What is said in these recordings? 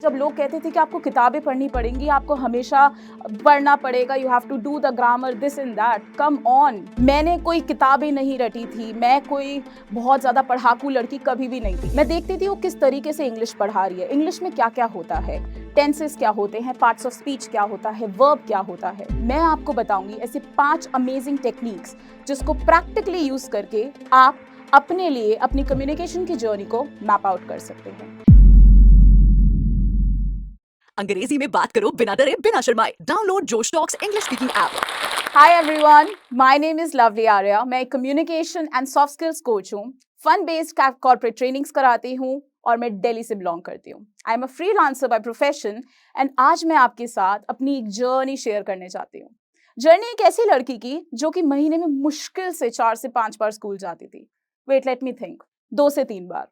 जब लोग कहते थे कि आपको किताबें पढ़नी पड़ेंगी, आपको हमेशा पढ़ना पड़ेगा, you have to do the grammar this and that, come on. मैंने कोई किताबें नहीं रटी थी, मैं कोई बहुत ज़्यादा पढ़ाकू लड़की कभी भी नहीं थी। मैं देखती थी वो किस तरीके से इंग्लिश पढ़ा रही है, इंग्लिश में क्या क्या होता है, टेंसेस क्या होते हैं, पार्ट्स ऑफ स्पीच क्या होता है, वर्ब क्या होता है। मैं आपको बताऊंगी ऐसे 5 अमेजिंग टेक्निक्स जिसको प्रैक्टिकली यूज करके आप अपने लिए अपनी कम्युनिकेशन की जर्नी को मैप आउट कर सकते हैं। अंग्रेजी में बात करो बिना डरे बिना शर्माए। डाउनलोड जोश talks English speaking app. Hi everyone, my name is Lovely Arya. मैं communication and soft skills coach हूँ, फन बेस्ड कॉर्पोरेट ट्रेनिंग्स कराती हूँ और मैं दिल्ली से बिलोंग करती हूँ। I am a freelancer by profession and आज मैं आपके साथ अपनी एक जर्नी शेयर करने चाहती हूँ। जर्नी एक ऐसी लड़की की जो कि महीने में मुश्किल से 4 से 5 बार स्कूल जाती थी। वेट लेट मी थिंक, 2 से 3 बार।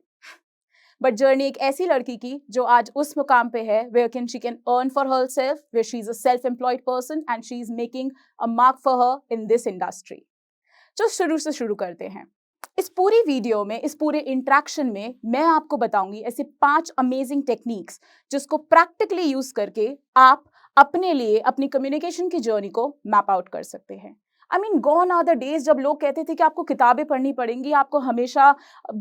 बट जर्नी एक ऐसी लड़की की जो आज उस मुकाम पे है where can she can earn for herself, where she is a self employed person and she is making a mark for her in this industry. जो शुरू से शुरू करते हैं, इस पूरी वीडियो में, इस पूरे इंट्रैक्शन में मैं आपको बताऊंगी ऐसे 5 अमेजिंग टेक्निक्स जिसको प्रैक्टिकली यूज करके आप अपने लिए अपनी कम्युनिकेशन की जर्नी को मैप आउट कर सकते हैं। I mean gone are the days जब लोग कहते थे कि आपको किताबें पढ़नी पड़ेंगी, आपको हमेशा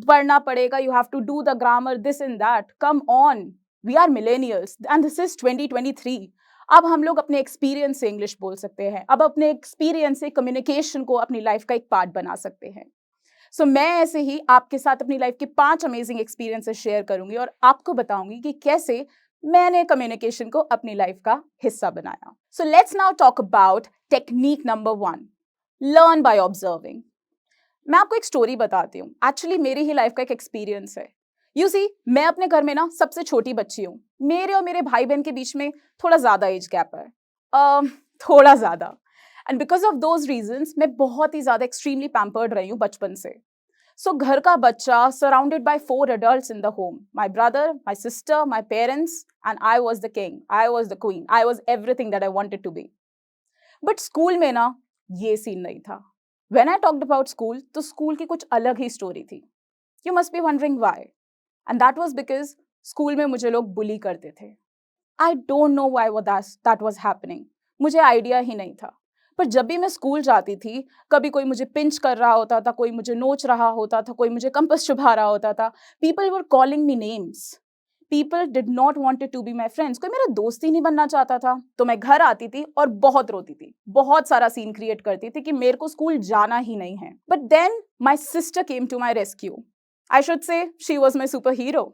पढ़ना पड़ेगा, you have to do the grammar this and that, come on. We are millennials and this is 2023। अब हम लोग अपने एक्सपीरियंस से इंग्लिश बोल सकते हैं, अब अपने एक्सपीरियंस से कम्युनिकेशन को अपनी लाइफ का एक पार्ट बना सकते हैं। सो मैं ऐसे ही आपके साथ अपनी लाइफ के 5 अमेजिंग एक्सपीरियंसेस शेयर करूंगी और आपको बताऊंगी कि कैसे मैंने कम्युनिकेशन को अपनी लाइफ का हिस्सा बनाया। So let's now talk about technique number 1, learn by observing. मैं आपको एक स्टोरी बताती हूँ, एक्चुअली मेरी ही लाइफ का एक एक्सपीरियंस है। यू सी, मैं अपने घर में ना सबसे छोटी बच्ची हूँ। मेरे और मेरे भाई बहन के बीच में थोड़ा ज्यादा एज गैप है, थोड़ा ज्यादा। And because of those reasons मैं बहुत ही ज्यादा एक्सट्रीमली पैम्पर्ड रही हूँ बचपन से। सो घर का बच्चा surrounded by 4 adults in the home, my brother, my sister, my parents, and I was the king, I was the queen, I was everything that I wanted to be. But school में ना ये scene नहीं था। When I talked about school, तो school की कुछ अलग ही story थी। You must be wondering why, and that was because school में मुझे लोग बुली करते थे। I don't know why that was happening, मुझे आइडिया ही नहीं था। पर जब भी मैं स्कूल जाती थी, कभी कोई मुझे पिंच कर रहा होता था, कोई मुझे नोच रहा होता था, कोई मुझे कंपास चुभा रहा होता था। People were calling me names, people did not wanted to be my friends. कोई मेरा दोस्त ही नहीं बनना चाहता था। तो मैं घर आती थी और बहुत रोती थी, बहुत सारा सीन क्रिएट करती थी कि मेरे को स्कूल जाना ही नहीं है। But then my sister came to my rescue. I should say she was my super hero.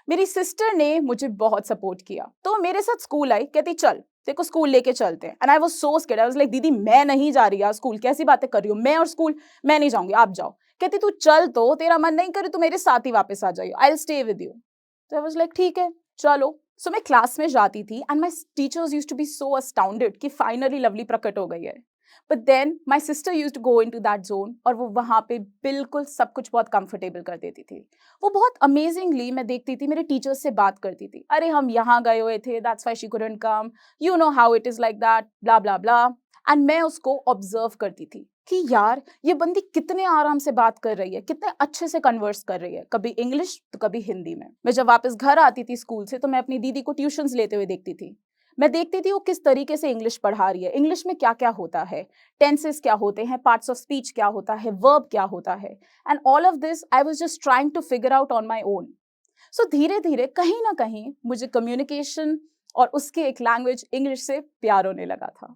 मेरी सिस्टर ने मुझे बहुत सपोर्ट किया, तो मेरे साथ स्कूल आई, कहती चल तेरे को स्कूल लेके चलते हैं। And I was so scared, I was like दीदी मैं नहीं जा रही यार स्कूल, कैसी बातें कर रही हो, मैं और स्कूल मैं नहीं जाऊंगी, आप जाओ। कहती तू चल, तो तेरा मन नहीं करे तो मेरे साथ ही वापस आ जाइयो, I will stay with you. तो आई वाज लाइक ठीक है चलो। सो मैं क्लास में जाती थी and my teachers used to be so astounded कि फाइनली लवली प्रकट हो गई है। But then my sister used to go into that zone और वो वहां पे बिल्कुल सब कुछ बहुत कंफर्टेबल कर देती थी। वो बहुत अमेजिंगली मैं देखती थी मेरे टीचर्स से बात करती थी, अरे हम यहाँ गए हुए थे, that's why she couldn't come, you know how it is like that, blah blah blah. And मैं उसको ऑब्जर्व करती थी कि यार ये बंदी कितने आराम से बात कर रही है, कितने अच्छे से कन्वर्स कर रही है, कभी इंग्लिश तो कभी हिंदी में। मैं जब वापस घर आती थी स्कूल से तो मैं अपनी दीदी को ट्यूशंस लेते हुए देखती थी। मैं देखती थी वो किस तरीके से इंग्लिश पढ़ा रही है, इंग्लिश में क्या क्या होता है, टेंसेस क्या होते हैं, पार्ट्स ऑफ स्पीच क्या होता है, वर्ब क्या होता है। And all of this I was just trying to figure out on my own. So धीरे धीरे कहीं ना कहीं मुझे कम्युनिकेशन और उसके एक लैंग्वेज इंग्लिश से प्यार होने लगा था।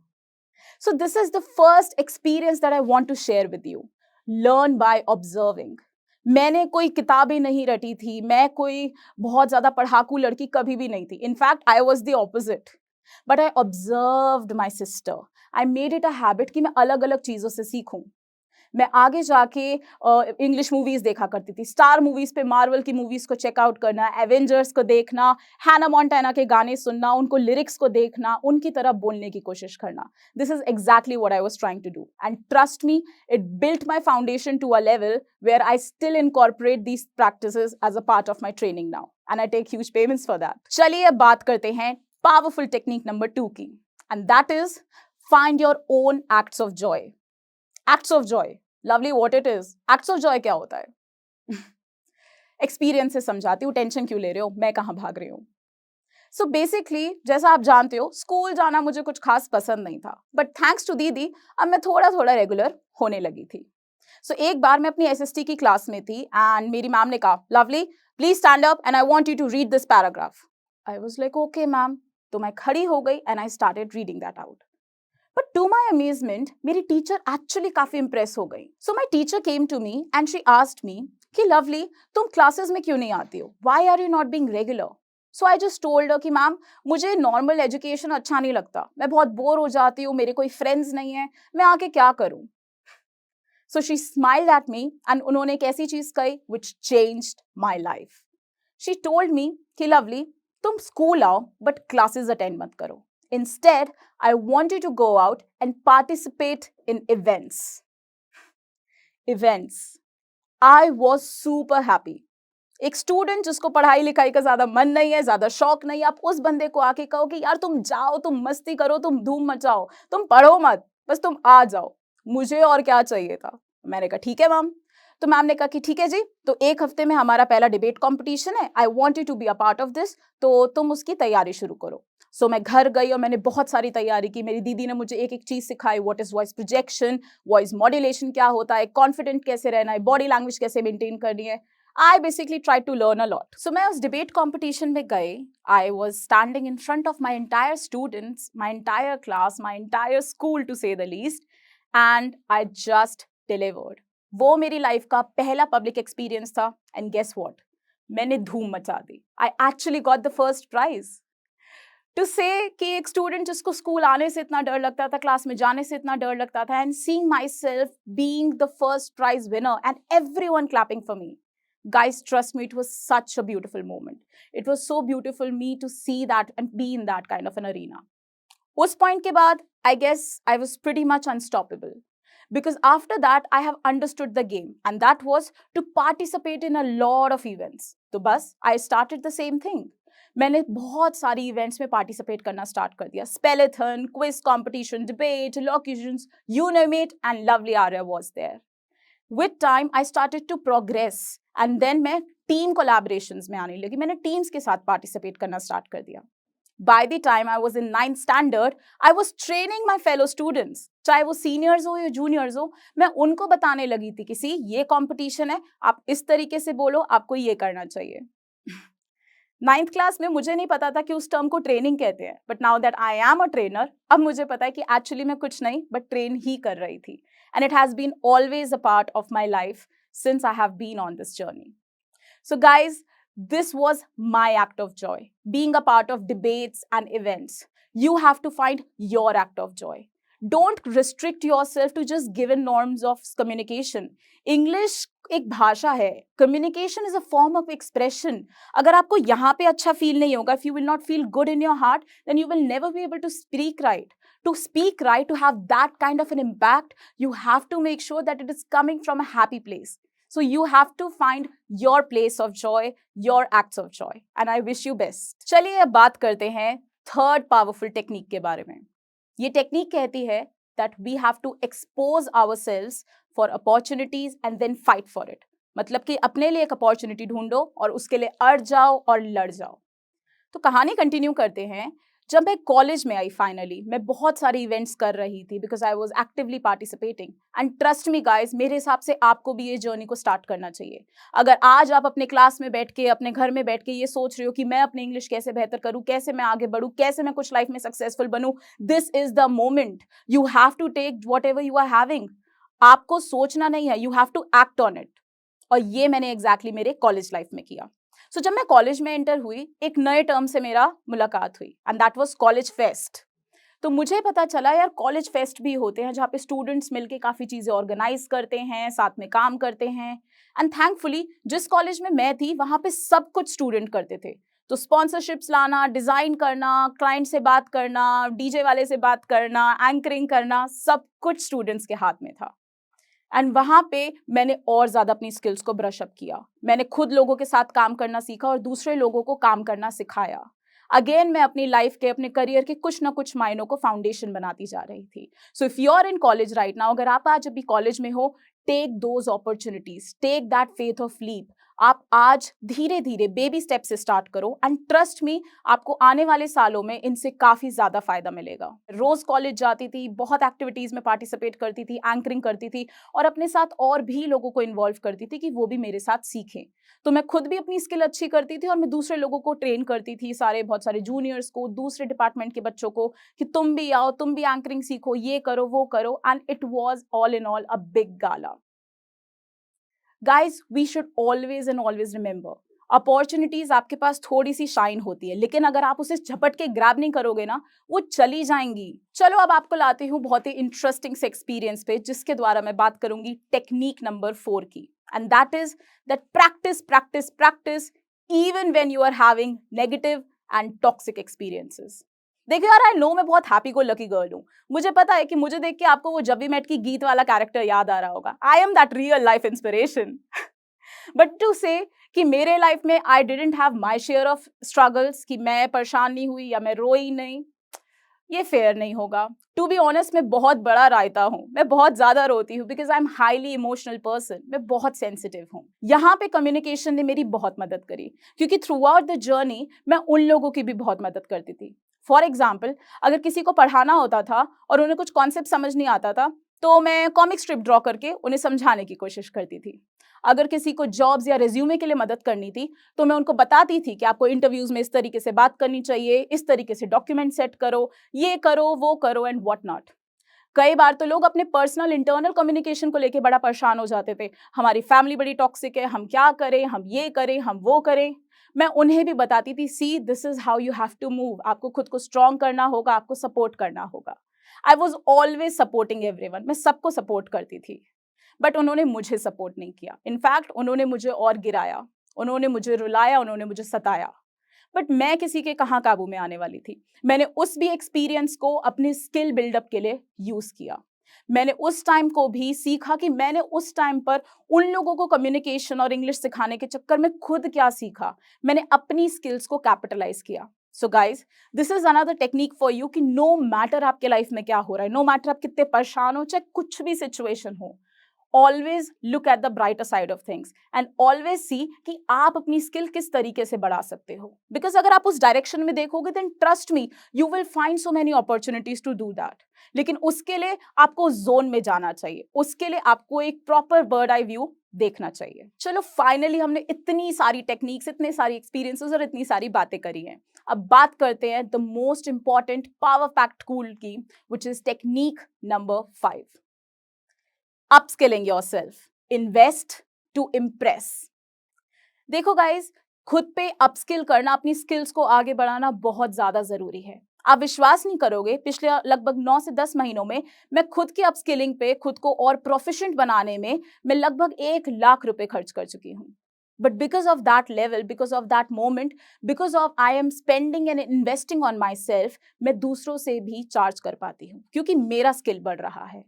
So this is the first experience that I want to share with you. Learn by observing. मैंने कोई किताबें नहीं रटी थी, मैं कोई बहुत ज्यादा पढ़ाकू लड़की कभी भी नहीं थी। In fact I was the opposite, but I observed my sister. I made it a habit कि मैं अलग अलग चीजों से सीखूं। मैं आगे जाके इंग्लिश मूवीज देखा करती थी, स्टार मूवीज पे मार्वल की मूवीज को चेकआउट करना, एवेंजर्स को देखना, हैना मोंटाना के गाने सुनना, उनको लिरिक्स को देखना, उनकी तरह बोलने की कोशिश करना। This is exactly what I was trying to do and trust me, it built my foundation to a level where I still incorporate these practices as a part of my training now and I take huge payments for that. चलिए अब बात करते हैं powerful technique number 2 की, and that is find your own acts of Joy. Acts of Joy, lovely what it is, acts of Joy क्या होता है? Experience से समझाती हूँ, टेंशन क्यों ले रहे हो, मैं कहाँ भाग रही हूँ। सो बेसिकली जैसा आप जानते हो, स्कूल जाना मुझे कुछ खास पसंद नहीं था, बट थैंक्स टू दीदी अब मैं थोड़ा थोड़ा रेगुलर होने लगी थी. सो एक बार मैं अपनी एसएसटी की क्लास में थी एंड मेरी मैम ने कहा, Lovely please stand up and I want you to read this paragraph. I was like okay ma'am. तो मैं खड़ी हो गई and I started reading that out. But to my amazement मेरी टीचर एक्चुअली काफी इंप्रेस हो गई. So my teacher came to me and she asked me कि लवली तुम क्लासेस में क्यों नहीं आती हो, why are you not being regular. So I just told her कि मैम मुझे नॉर्मल एजुकेशन अच्छा नहीं लगता, मैं बहुत बोर हो जाती हूँ, मेरे कोई फ्रेंड्स नहीं है, मैं आके क्या करूँ. So she smiled at me and उन्होंने एक ऐसी चीज कही which changed my life. She told me कि लवली तुम स्कूल आओ बट क्लासेस अटेंड मत करो. Instead, I want you to go out and participate in events. Events. I was super happy. एक स्टूडेंट जिसको पढ़ाई लिखाई का ज्यादा मन नहीं है, ज्यादा शौक नहीं है, आप उस बंदे को आके कहो कि यार तुम जाओ, तुम मस्ती करो, तुम धूम मचाओ, तुम पढ़ो मत, बस तुम आ जाओ. मुझे और क्या चाहिए था. मैंने कहा ठीक है मैम. तो मैम ने कहा कि ठीक है जी, तो एक हफ्ते में हमारा पहला डिबेट कंपटीशन है, I want you to be a part of this, तो तुम उसकी तैयारी शुरू करो. सो मैं घर गई और मैंने बहुत सारी तैयारी की. मेरी दीदी ने मुझे एक एक चीज सिखाई, what is voice projection, voice modulation क्या होता है, कॉन्फिडेंट कैसे रहना है, बॉडी लैंग्वेज कैसे मेंटेन करनी है. I basically tried to learn a lot. So मैं उस debate competition में गई. I was standing in front of my entire students, my entire class, my entire school to say the least, and I just delivered. वो मेरी life का पहला public experience था and guess what? मैंने धूम मचा दी. I actually got the first prize. To say कि एक स्टूडेंट जिसको स्कूल आने से इतना डर लगता था, क्लास में जाने से इतना डर लगता था, and seeing myself being the first prize winner and everyone clapping for me. Guys, trust me, it was such a beautiful moment. It was so beautiful me to see that and be in that kind of an arena. उस point के बाद, I guess I was pretty much unstoppable. Because after that, I have understood the game. And that was to participate in a lot of events. तो बस, I started the same thing. मैंने बहुत सारी events में participate करना start कर दिया. Spellathon, quiz competition, debate, locutions, you name it, and lovely Arya was there. With time, I started to progress. And then मैं team collaborations में आने लगी. मैंने teams के साथ participate करना start कर दिया. By the time I was in 9th standard, I was training my fellow students. चाहे वो seniors हो या juniors हो, मैं उनको बताने लगी थी कि सी ये competition है, आप इस तरीके से बोलो, आपको ये करना चाहिए. 9th क्लास में मुझे नहीं पता था कि उस टर्म को ट्रेनिंग कहते हैं, but now that I am a trainer, अब मुझे पता है कि एक्चुअली मैं कुछ नहीं बट ट्रेन ही कर रही थी. And it has been always a part of my life since I have been on this journey. So guys, this was my act of joy, being a part of debates and events. You have to find your act of joy. Don't restrict yourself to just given norms of communication. English एक भाषा है. Communication is a form of expression. अगर आपको यहाँ पे अच्छा feel नहीं होगा, if you will not feel good in your heart, then you will never be able to speak right. To speak right, to have that kind of an impact, you have to make sure that it is coming from a happy place. So you have to find your place of joy, your acts of joy. And I wish you best. चलिए अब बात करते हैं third powerful technique के बारे में. ये technique कहती है that we have to expose ourselves for opportunities and then fight for it. मतलब कि अपने लिए एक अपॉर्चुनिटी ढूंढो और उसके लिए अड़ जाओ और लड़ जाओ. तो कहानी कंटिन्यू करते हैं. जब मैं कॉलेज में आई फाइनली, मैं बहुत सारे इवेंट्स कर रही थी because I was actively participating. And trust me guys, मेरे हिसाब से आपको भी ये जर्नी को स्टार्ट करना चाहिए. अगर आज आप अपने क्लास में बैठ के, अपने घर में बैठ के ये सोच रहे हो कि मैं अपनी इंग्लिश कैसे बेहतर करूँ, कैसे मैं आगे बढ़ूँ, कैसे मैं कुछ लाइफ में सक्सेसफुल बनूँ, this is the moment. You have to take whatever you are having. आपको सोचना नहीं है, you have to act on it. और ये मैंने एग्जैक्टली मेरे कॉलेज लाइफ में किया. सो जब मैं कॉलेज में एंटर हुई, एक नए टर्म से मेरा मुलाकात हुई and that was college fest. तो मुझे पता चला यार कॉलेज फेस्ट भी होते हैं जहाँ पे स्टूडेंट्स मिलके काफ़ी चीज़ें ऑर्गेनाइज करते हैं, साथ में काम करते हैं. एंड थैंकफुली जिस कॉलेज में मैं थी वहाँ पे सब कुछ स्टूडेंट करते थे. तो स्पॉन्सरशिप्स लाना, डिज़ाइन करना, क्लाइंट से बात करना, डीजे वाले से बात करना, एंकरिंग करना, सब कुछ स्टूडेंट्स के हाथ में था. एंड वहाँ पे मैंने और ज़्यादा अपनी स्किल्स को ब्रश अप किया. मैंने खुद लोगों के साथ काम करना सीखा और दूसरे लोगों को काम करना सिखाया. अगेन मैं अपनी लाइफ के, अपने करियर के कुछ ना कुछ मायनों को फाउंडेशन बनाती जा रही थी. So if you are in college right now, अगर आप आज अभी कॉलेज में हो, take those opportunities, take that faith of leap. आप आज धीरे धीरे बेबी स्टेप से स्टार्ट करो एंड ट्रस्ट मी, आपको आने वाले सालों में इनसे काफी ज्यादा फायदा मिलेगा। रोज कॉलेज जाती थी, बहुत एक्टिविटीज में पार्टिसिपेट करती थी, एंकरिंग करती थी और अपने साथ और भी लोगों को इन्वॉल्व करती थी कि वो भी मेरे साथ सीखें। तो मैं खुद भी अपनी स्किल अच्छी करती थी और मैं दूसरे लोगों को ट्रेन करती थी, बहुत सारे जूनियर्स को, दूसरे डिपार्टमेंट के बच्चों को, कि तुम भी आओ, तुम भी एंकरिंग सीखो, ये करो वो करो, and it was all in all a big gala. Guys, we should always and always remember, opportunities आपके पास थोड़ी सी शाइन होती है, लेकिन अगर आप उसे झपट के ग्रैब नहीं करोगे ना, वो चली जाएंगी। चलो अब आपको लाती हूँ बहुत ही इंटरेस्टिंग से एक्सपीरियंस पे, जिसके द्वारा मैं बात करूंगी टेक्निक नंबर 4 की, and that is that practice practice practice even when you are having negative and toxic experiences. देखो यार, आई नो मैं बहुत हैप्पी गो लकी गर्ल हूँ। मुझे पता है कि मुझे देख के आपको वो जब भी मेट की गीत वाला कैरेक्टर याद आ रहा होगा। I am that real life inspiration. But to say कि मेरे लाइफ में I didn't have my share of struggles, कि मैं परेशान नहीं हुई या मैं रोई नहीं, ये फेयर नहीं होगा। टू बी ऑनेस्ट, मैं बहुत बड़ा रायता हूँ, मैं बहुत ज्यादा रोती हूँ, because I am highly emotional person, मैं बहुत सेंसिटिव हूँ। यहाँ पे कम्युनिकेशन ने मेरी बहुत मदद करी, क्योंकि थ्रू आउट द जर्नी मैं उन लोगों की भी बहुत मदद करती थी। फॉर एग्जाम्पल, अगर किसी को पढ़ाना होता था और उन्हें कुछ कॉन्सेप्ट समझ नहीं आता था, तो मैं कॉमिक स्ट्रिप ड्रॉ करके उन्हें समझाने की कोशिश करती थी। अगर किसी को जॉब्स या रिज्यूमे के लिए मदद करनी थी, तो मैं उनको बताती थी कि आपको इंटरव्यूज में इस तरीके से बात करनी चाहिए, इस तरीके से डॉक्यूमेंट सेट करो, ये करो वो करो एंड व्हाट नॉट। कई बार तो लोग अपने पर्सनल इंटरनल कम्युनिकेशन को लेकर बड़ा परेशान हो जाते थे, हमारी फैमिली बड़ी टॉक्सिक है, हम क्या करें, हम ये करें, हम वो करें। मैं उन्हें भी बताती थी, see this is how you have to move, आपको खुद को स्ट्रॉन्ग करना होगा, आपको सपोर्ट करना होगा। I was always supporting everyone, मैं सबको सपोर्ट करती थी। बट उन्होंने मुझे सपोर्ट नहीं किया, इनफैक्ट उन्होंने मुझे और गिराया, उन्होंने मुझे रुलाया, उन्होंने मुझे सताया। बट मैं किसी के कहाँ काबू में आने वाली थी। मैंने उस भी एक्सपीरियंस को अपने स्किल बिल्डअप के लिए यूज किया। मैंने उस टाइम को भी सीखा कि मैंने उस टाइम पर उन लोगों को कम्युनिकेशन और इंग्लिश सिखाने के चक्कर में खुद क्या सीखा, मैंने अपनी स्किल्स को कैपिटलाइज किया। So guys, this is another technique for you, कि नो मैटर आपके लाइफ में क्या हो रहा है, नो मैटर आप कितने परेशान हो, चाहे कुछ भी सिचुएशन हो, always look at the brighter side of things and always see कि आप अपनी स्किल किस तरीके से बढ़ा सकते हो। बिकॉज अगर आप उस डायरेक्शन में देखोगे, then trust me, you will find so many opportunities to do that. लेकिन उसके लिए आपको जोन में जाना चाहिए, उसके लिए आपको एक प्रॉपर बर्ड आई व्यू देखना चाहिए। चलो फाइनली हमने इतनी सारी टेक्निक्स, इतने सारी एक्सपीरियंसेस और इतनी सारी बातें करी हैं। अब बात करते हैं the most important power packed tool की, which is technique number 5, upskilling yourself, invest to impress। देखो गाइस, खुद पे अपस्किल करना, अपनी स्किल्स को आगे बढ़ाना बहुत ज्यादा जरूरी है। आप विश्वास नहीं करोगे, पिछले लगभग 9 से 10 महीनों में मैं खुद की अपस्किलिंग पे, खुद को और प्रोफिशिएंट बनाने में मैं लगभग 1 लाख रुपए खर्च कर चुकी हूँ। But because of that level, because of that moment, because of I am spending and investing on my self, मैं दूसरों से भी चार्ज कर पाती हूँ, क्योंकि मेरा स्किल बढ़ रहा है।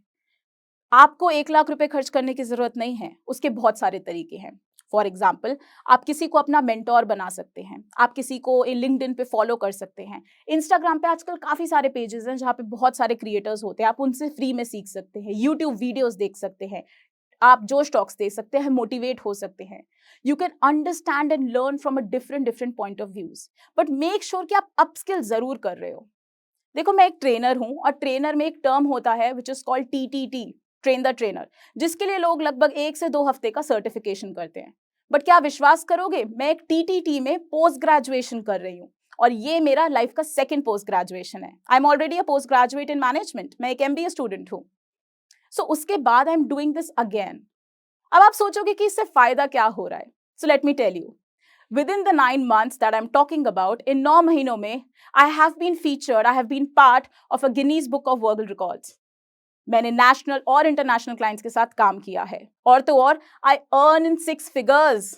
आपको 1 लाख रुपए खर्च करने की जरूरत नहीं है, उसके बहुत सारे तरीके हैं। फॉर एग्जाम्पल, आप किसी को अपना मेंटोर बना सकते हैं, आप किसी को लिंक्डइन पे फॉलो कर सकते हैं, इंस्टाग्राम पे आजकल काफी सारे पेजेस हैं जहाँ पे बहुत सारे क्रिएटर्स होते हैं, आप उनसे फ्री में सीख सकते हैं, यूट्यूब वीडियोस देख सकते हैं, आप जोश टॉक्स दे सकते हैं, मोटिवेट हो सकते हैं। You can understand and learn from a different point of views, but make sure कि आप अपस्किल जरूर कर रहे हो। देखो, मैं एक ट्रेनर हूं और ट्रेनर में एक टर्म होता है which is called TTT, train the trainer, जिसके लिए लोग लगभग 1 से 2 हफ्ते का सर्टिफिकेशन करते हैं। बट क्या विश्वास करोगे, मैं एक TTT में पोस्ट ग्रेजुएशन कर रही हूँ और ये मेरा लाइफ का 2nd पोस्ट ग्रेजुएशन है। I am already a post graduate in management, मैं एक MBA स्टूडेंट हूँ। सो उसके बाद I am doing this again. अब आप सोचोगे कि इससे फायदा क्या हो रहा है। So let me tell you, within the 9 months that I'm talking about, in 9 महीनों में I have been featured, I have been part of a Guinness Book of World Records। मैंने नेशनल और इंटरनेशनल क्लाइंट्स के साथ काम किया है, और तो और आई अर्न इन 6 फिगर्स।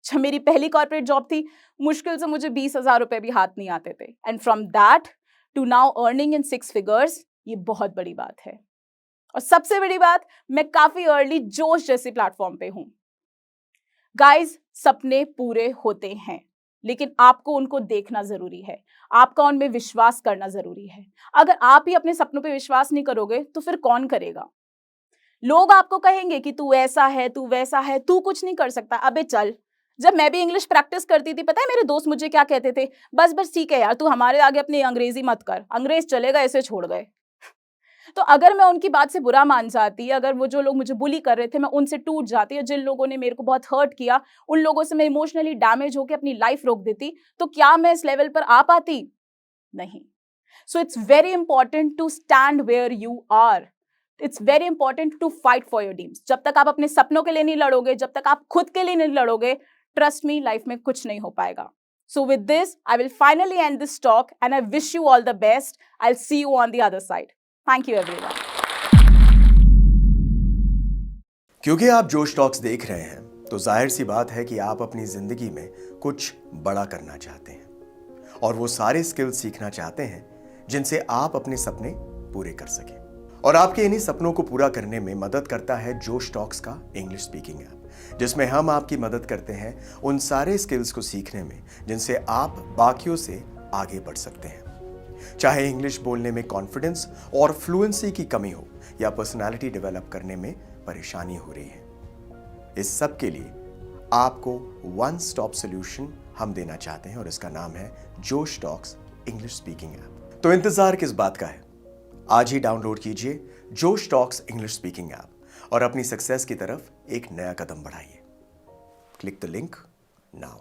जब मेरी पहली कॉर्पोरेट जॉब थी, मुश्किल से मुझे 20,000 रुपए भी हाथ नहीं आते थे, and from that to now earning in 6 figures, ये बहुत बड़ी बात है। और सबसे बड़ी बात, मैं काफी अर्ली जोश जैसे प्लेटफॉर्म पे हूं। गाइज, सपने पूरे होते हैं, लेकिन आपको उनको देखना जरूरी है, आपका उनमें विश्वास करना जरूरी है। अगर आप ही अपने सपनों पे विश्वास नहीं करोगे, तो फिर कौन करेगा। लोग आपको कहेंगे कि तू ऐसा है, तू वैसा है, तू कुछ नहीं कर सकता। अबे चल, जब मैं भी इंग्लिश प्रैक्टिस करती थी, पता है मेरे दोस्त मुझे क्या कहते थे? बस बस ठीक है यार, तू हमारे आगे अपनी अंग्रेजी मत कर, अंग्रेज चले गए, इसे छोड़ गए। तो अगर मैं उनकी बात से बुरा मान जाती, अगर वो जो लोग मुझे बुली कर रहे थे, मैं उनसे टूट जाती, और जिन लोगों ने मेरे को बहुत हर्ट किया, उन लोगों से मैं इमोशनली डैमेज होकर अपनी लाइफ रोक देती, तो क्या मैं इस लेवल पर आ पाती? नहीं। So it's very important to stand where you are. It's very important to fight for your dreams. जब तक आप अपने सपनों के लिए नहीं लड़ोगे, जब तक आप खुद के लिए नहीं लड़ोगे, ट्रस्ट मी, लाइफ में कुछ नहीं हो पाएगा। So with this, I will finally end this talk and I wish you all the best. I'll see you on the other side. Thank you everyone. क्योंकि आप जोश टॉक्स देख रहे हैं तो जाहिर सी बात है कि आप अपनी जिंदगी में कुछ बड़ा करना चाहते हैं और वो सारे स्किल्स सीखना चाहते हैं जिनसे आप अपने सपने पूरे कर सकें। और आपके इन्हीं सपनों को पूरा करने में मदद करता है जोश टॉक्स का इंग्लिश स्पीकिंग ऐप, जिसमें हम आपकी मदद करते हैं उन सारे स्किल्स को सीखने में जिनसे आप बाकियों से आगे बढ़ सकते हैं। चाहे इंग्लिश बोलने में कॉन्फिडेंस और फ्लुएंसी की कमी हो या पर्सनालिटी डेवलप करने में परेशानी हो रही है, इस सब के लिए आपको वन स्टॉप सॉल्यूशन हम देना चाहते हैं और इसका नाम है जोश टॉक्स इंग्लिश स्पीकिंग ऐप। तो इंतजार किस बात का है? आज ही डाउनलोड कीजिए जोश टॉक्स इंग्लिश स्पीकिंग ऐप और अपनी सक्सेस की तरफ एक नया कदम बढ़ाइए। Click the link now.